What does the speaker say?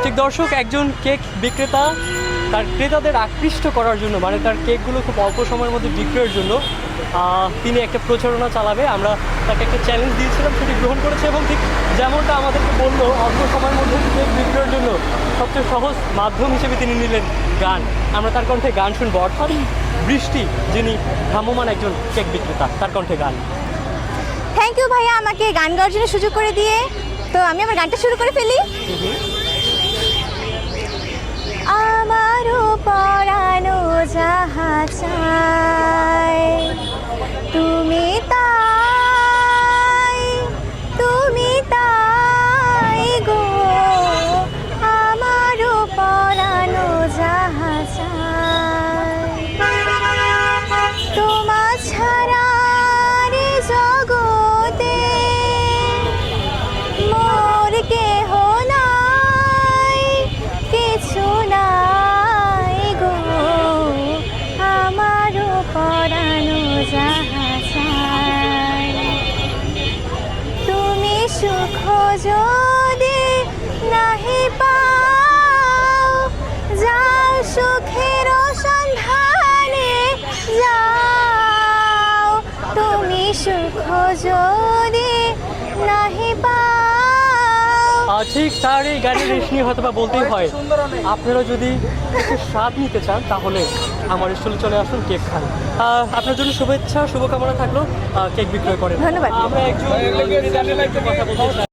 ঠিক দর্শক, একজন কেক বিক্রেতা তার ক্রেতাদের আকৃষ্ট করার জন্য, মানে তার কেকগুলো খুব অল্প সময়ের মধ্যে বিক্রয়ের জন্য তিনি একটা প্রচারণা চালাবে। আমরা তাকে একটা চ্যালেঞ্জ দিয়েছিলাম, সেটি গ্রহণ করেছে এবং ঠিক যেমনটা আমাদেরকে বললো, অল্প সময়ের মধ্যে কেক বিক্রয়ের জন্য সবচেয়ে সহজ মাধ্যম হিসেবে তিনি নিলেন গান। আমরা তার কণ্ঠে গান শুনবো, অর্থাৎ বৃষ্টি, যিনি ভ্রাম্যমান একজন কেক বিক্রেতা, তার কণ্ঠে গান। থ্যাংক ইউ ভাইয়া আমাকে গান গাওয়ার জন্য সুযোগ করে দিয়ে। তো আমি আমার গানটা শুরু করে ফেলি। আমারও পরানো যাহা চায় তুমি তাই, তুমি তাই গো, আমারও পরানো যাহা চায় তোমা ছাড়া রে জগতে মোর কেহ নাই, কিছু নাই গো, আমারও পরানো যাহা চায় তুমি সুখ যদি নাহি পাও, যাও সুখের সন্ধানে যাও, তুমি সুখ যদি নাহি পাও। ঠিক তার এই গানের রেশ নিয়ে হয়তো বা বলতেই হয়, আপনারা যদি কেকের স্বাদ নিতে চান তাহলে আমার স্টলে চলে আসুন, কেক খান। আপনার জন্য শুভেচ্ছা, শুভকামনা থাকলো, কেক বিক্রয় করেন। ধন্যবাদ। আমরা একজন কথা বলতে চাই।